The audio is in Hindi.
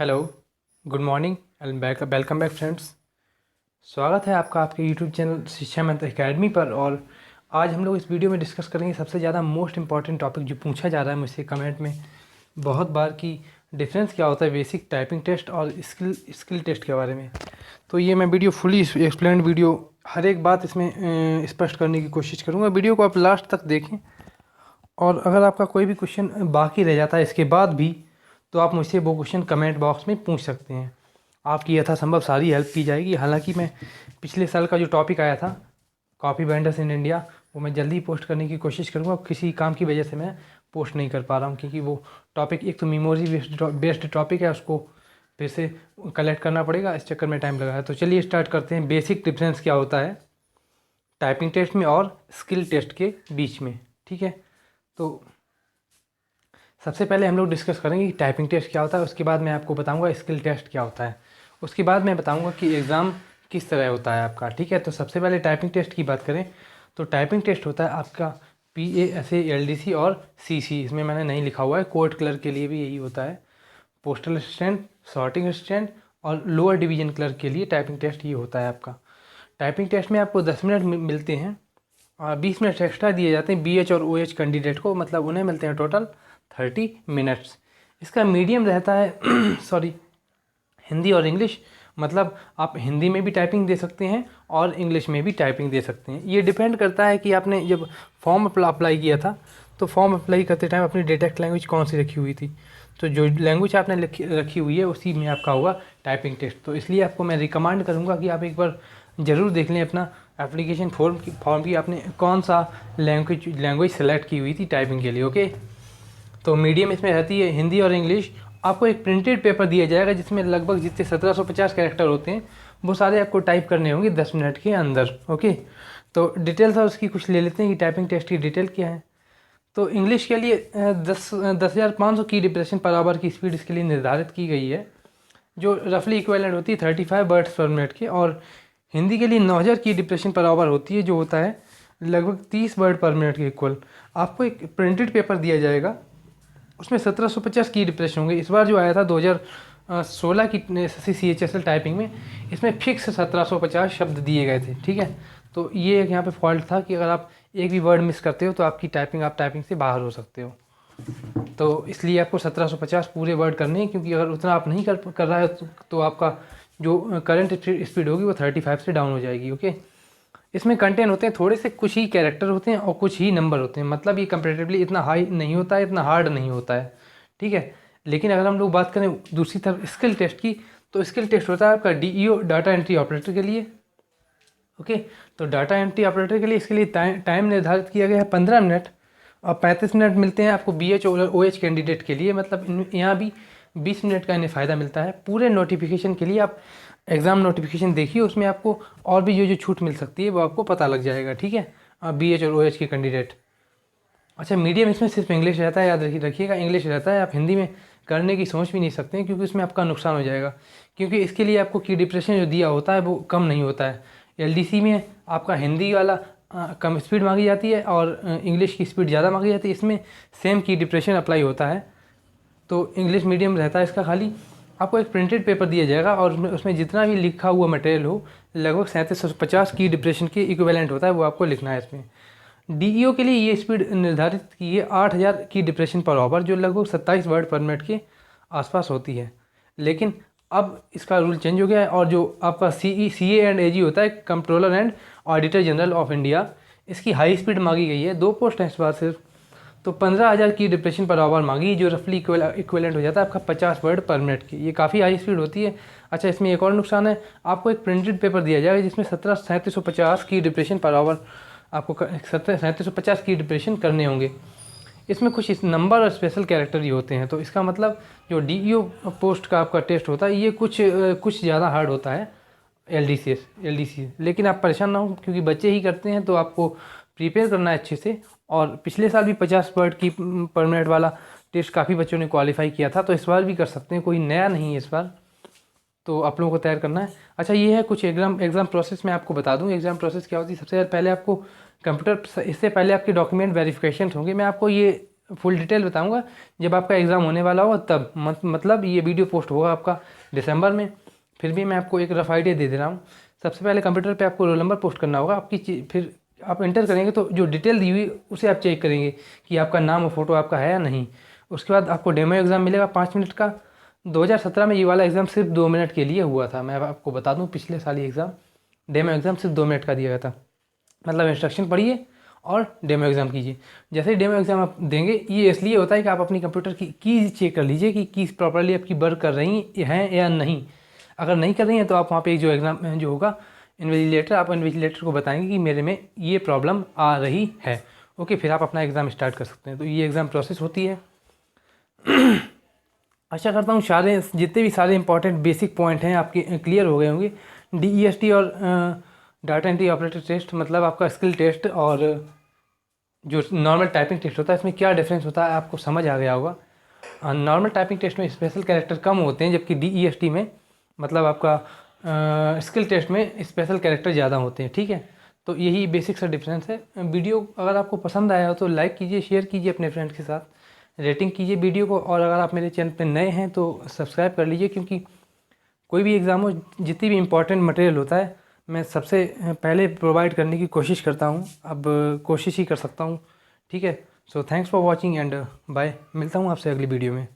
Hello, good morning and welcome back friends. स्वागत है आपका आपके यूट्यूब चैनल शिक्षा मंत्र एकेडमी पर। और आज हम लोग इस वीडियो में डिस्कस करेंगे सबसे ज़्यादा मोस्ट इंपॉर्टेंट टॉपिक जो पूछा जा रहा है मुझसे कमेंट में बहुत बार कि डिफरेंस क्या होता है बेसिक टाइपिंग टेस्ट और स्किल टेस्ट के बारे में। तो ये मैं वीडियो फुली एक्सप्लेन वीडियो हर एक बात इसमें स्पष्ट करने की कोशिश करूँगा। वीडियो को आप लास्ट तक देखें और अगर आपका कोई भी क्वेश्चन बाकी रह जाता है इसके बाद भी तो आप मुझसे वो क्वेश्चन कमेंट बॉक्स में पूछ सकते हैं। आपकी यथासंभव सारी हेल्प की जाएगी। हालांकि मैं पिछले साल का जो टॉपिक आया था कॉपी बाइंडर्स इन इंडिया वो मैं जल्दी पोस्ट करने की कोशिश करूँगा। किसी काम की वजह से मैं पोस्ट नहीं कर पा रहा हूँ क्योंकि वो टॉपिक एक तो मेमोरी बेस्ड टॉपिक है, उसको फिर से कलेक्ट करना पड़ेगा, इस चक्कर में टाइम लगा है। तो चलिए स्टार्ट करते हैं। बेसिक डिफरेंस क्या होता है टाइपिंग टेस्ट में और स्किल टेस्ट के बीच में, ठीक है। तो सबसे पहले हम लोग डिस्कस करेंगे कि टाइपिंग टेस्ट क्या होता है, उसके बाद मैं आपको बताऊंगा स्किल टेस्ट क्या होता है, उसके बाद मैं बताऊंगा कि एग्ज़ाम किस तरह होता है आपका, ठीक है। तो सबसे पहले टाइपिंग टेस्ट की बात करें तो टाइपिंग टेस्ट होता है आपका PASA LDC और CC। इसमें मैंने नहीं लिखा हुआ है, कोर्ट क्लर्क के लिए भी यही होता है, पोस्टल असिस्टेंट, सॉर्टिंग असिस्टेंट और लोअर डिवीजन क्लर्क के लिए टाइपिंग टेस्ट ये होता है आपका। टाइपिंग टेस्ट में आपको 10 मिनट मिलते हैं और 20 मिनट एक्स्ट्रा दिए जाते हैं BH और OH कैंडिडेट को, मतलब उन्हें मिलते हैं टोटल 30 मिनट्स। इसका मीडियम रहता है सॉरी हिंदी और इंग्लिश, मतलब आप हिंदी में भी टाइपिंग दे सकते हैं और इंग्लिश में भी टाइपिंग दे सकते हैं। ये डिपेंड करता है कि आपने जब फॉर्म अप्लाई किया था तो फॉर्म अप्लाई करते टाइम अपनी डायरेक्ट लैंग्वेज कौन सी रखी हुई थी, तो जो लैंग्वेज आपने रखी हुई है उसी में आपका होगा टाइपिंग टेस्ट। तो इसलिए आपको मैं रिकमेंड करूँगा कि आप एक बार ज़रूर देख लें अपना एप्लीकेशन फॉर्म की आपने कौन सा लैंग्वेज सेलेक्ट की हुई थी टाइपिंग के लिए, ओके। तो मीडियम इसमें रहती है हिंदी और इंग्लिश। आपको एक प्रिंटेड पेपर दिया जाएगा जिसमें लगभग जितने 1750 कैरेक्टर होते हैं वो सारे आपको टाइप करने होंगे 10 मिनट के अंदर, ओके। तो डिटेल्स और उसकी कुछ ले लेते हैं कि टाइपिंग टेस्ट की डिटेल क्या है। तो इंग्लिश के लिए 10,500 की डिप्रेशन पर आवर की स्पीड इसके लिए निर्धारित की गई है, जो रफली इक्वेलेंट होती है 35 वर्ड्स पर मिनट के। और हिंदी के लिए 9,000 की डिप्रेशन पर आवर होती है, जो होता है लगभग 30 वर्ड पर मिनट के इक्वल। आपको एक प्रिंटेड पेपर दिया जाएगा, उसमें 1750 की डिप्रेशन होंगे। इस बार जो आया था 2016 की SSC CHSL टाइपिंग में, इसमें फिक्स 1750 शब्द दिए गए थे, ठीक है। तो ये एक यहाँ पे फॉल्ट था कि अगर आप एक भी वर्ड मिस करते हो तो आपकी टाइपिंग से बाहर हो सकते हो। तो इसलिए आपको 1750 पूरे वर्ड करने हैं, क्योंकि अगर उतना आप नहीं कर रहा है तो आपका जो करंट स्पीड होगी वो 35 से डाउन हो जाएगी, ओके। इसमें कंटेंट होते हैं थोड़े से, कुछ ही कैरेक्टर होते हैं और कुछ ही नंबर होते हैं, मतलब ये कंपेरेटिवली इतना हाई नहीं होता है, इतना हार्ड नहीं होता है, ठीक है। लेकिन अगर हम लोग बात करें दूसरी तरफ स्किल टेस्ट की, तो स्किल टेस्ट होता है आपका DEO डाटा एंट्री ऑपरेटर के लिए, ओके। तो डाटा एंट्री ऑपरेटर के लिए इसके लिए टाइम निर्धारित किया गया है 15 मिनट और 35 मिनट मिलते हैं आपको BH और OH कैंडिडेट के लिए, मतलब यहाँ भी 20 मिनट का इन्हें फ़ायदा मिलता है। पूरे नोटिफिकेशन के लिए आप एग्ज़ाम नोटिफिकेशन देखिए, उसमें आपको और भी जो छूट मिल सकती है वो आपको पता लग जाएगा, ठीक है। BH और OH के कैंडिडेट। अच्छा, मीडियम इसमें सिर्फ इंग्लिश रहता है, याद रखिएगा इंग्लिश रहता है। आप हिंदी में करने की सोच भी नहीं सकते हैं क्योंकि उसमें आपका नुकसान हो जाएगा, क्योंकि इसके लिए आपको की डिप्रेशन जो दिया होता है वो कम नहीं होता है। LDC में आपका हिंदी वाला कम स्पीड मांगी जाती है और इंग्लिश की स्पीड ज़्यादा मांगी जाती है। इसमें सेम की डिप्रेशन अप्लाई होता है, तो इंग्लिश मीडियम रहता है इसका। खाली आपको एक प्रिंटेड पेपर दिया जाएगा और उसमें जितना भी लिखा हुआ मटेरियल हो लगभग 3750 की डिप्रेशन के इक्विवेलेंट होता है, वो आपको लिखना है इसमें। DEO के लिए ये स्पीड निर्धारित की है 8000 की डिप्रेशन पर आवर, जो लगभग 27 वर्ड पर मिनट के आसपास होती है। लेकिन अब इसका रूल चेंज हो गया है और जो आपका CA एंड AG होता है, controller and auditor general of India, इसकी हाई स्पीड मांगी गई है। 2 पोस्ट हैं इस बार सिर्फ, तो 15,000 की डिप्रेशन पर आवर मांगी, जो रफली इक्विवेलेंट हो जाता है आपका 50 वर्ड पर मिनट की। ये काफ़ी हाई स्पीड होती है। अच्छा, इसमें एक और नुकसान है, आपको एक प्रिंटेड पेपर दिया जाएगा जिसमें 3750 की डिप्रेशन पर आवर आपको 3750 की डिप्रेशन करने होंगे। इसमें कुछ इस नंबर और स्पेशल कैरेक्टर ही होते हैं, तो इसका मतलब जो DEO पोस्ट का आपका टेस्ट होता है ये कुछ ज़्यादा हार्ड होता है LDC। लेकिन आप परेशान ना हो क्योंकि बच्चे ही करते हैं, तो आपको प्रिपेयर करना है अच्छे से। और पिछले साल भी 50 वर्ड की पर मिनट वाला टेस्ट काफ़ी बच्चों ने क्वालिफाई किया था, तो इस बार भी कर सकते हैं, कोई नया नहीं है इस बार, तो आप लोगों को तैयार करना है। अच्छा, ये है कुछ एग्ज़ाम प्रोसेस मैं आपको बता दूं। एग्ज़ाम प्रोसेस क्या होती है, सबसे पहले आपको कंप्यूटर, इससे पहले आपके डॉक्यूमेंट वेरिफिकेशन होंगे। मैं आपको ये फुल डिटेल बताऊंगा जब आपका एग्ज़ाम होने वाला हो तब। मतलब ये वीडियो पोस्ट होगा आपका दिसंबर में। फिर भी मैं आपको एक रफ आइडिया दे रहा हूँ। सबसे पहले कंप्यूटर पे आपको रोल नंबर पोस्ट करना होगा आपकी, फिर आप इंटर करेंगे तो जो डिटेल दी हुई उसे आप चेक करेंगे कि आपका नाम और फोटो आपका है या नहीं। उसके बाद आपको डेमो एग्ज़ाम मिलेगा 5 मिनट का। 2017 में ये वाला एग्ज़ाम सिर्फ 2 मिनट के लिए हुआ था। मैं आपको बता दूँ, पिछले साल ये एग्ज़ाम डेमो एग्ज़ाम सिर्फ 2 मिनट का दिया गया था। मतलब इंस्ट्रक्शन पढ़िए और डेमो एग्ज़ाम कीजिए। जैसे ही डेमो एग्ज़ाम आप देंगे, ये इसलिए होता है कि आप अपनी कंप्यूटर की कीज़ चेक कर लीजिए कि कीज़ प्रॉपर्ली आपकी वर्क कर रही हैं या नहीं। अगर नहीं कर रही हैं तो आप वहाँ पे जो एग्ज़ाम जो होगा इन्विजिलेटर, आप इन्विजिलेटर को बताएंगे कि मेरे में ये प्रॉब्लम आ रही है। ओके, फिर आप अपना एग्ज़ाम स्टार्ट कर सकते हैं। तो ये एग्ज़ाम प्रोसेस होती है। आशा करता हूँ सारे जितने भी सारे इंपॉर्टेंट बेसिक पॉइंट हैं आपके क्लियर हो गए होंगे। DEST और डाटा एंट्री ऑपरेटर टेस्ट, मतलब आपका स्किल टेस्ट और जो नॉर्मल टाइपिंग टेस्ट होता है, इसमें क्या डिफरेंस होता है आपको समझ आ गया होगा। नॉर्मल टाइपिंग टेस्ट में स्पेशल कैरेक्टर कम होते हैं, जबकि DEST में मतलब आपका स्किल टेस्ट में स्पेशल कैरेक्टर ज़्यादा होते हैं। ठीक है, तो यही बेसिक सा डिफरेंस है। वीडियो अगर आपको पसंद आया हो तो लाइक कीजिए, शेयर कीजिए अपने फ्रेंड के साथ, रेटिंग कीजिए वीडियो को। और अगर आप मेरे चैनल पर नए हैं तो सब्सक्राइब कर लीजिए, क्योंकि कोई भी एग्ज़ाम हो, जितनी भी इम्पोर्टेंट मटेरियल होता है मैं सबसे पहले प्रोवाइड करने की कोशिश करता हूँ। अब कोशिश ही कर सकता हूँ। ठीक है, so thanks for watching and bye. मिलता हूँ आपसे अगली वीडियो में।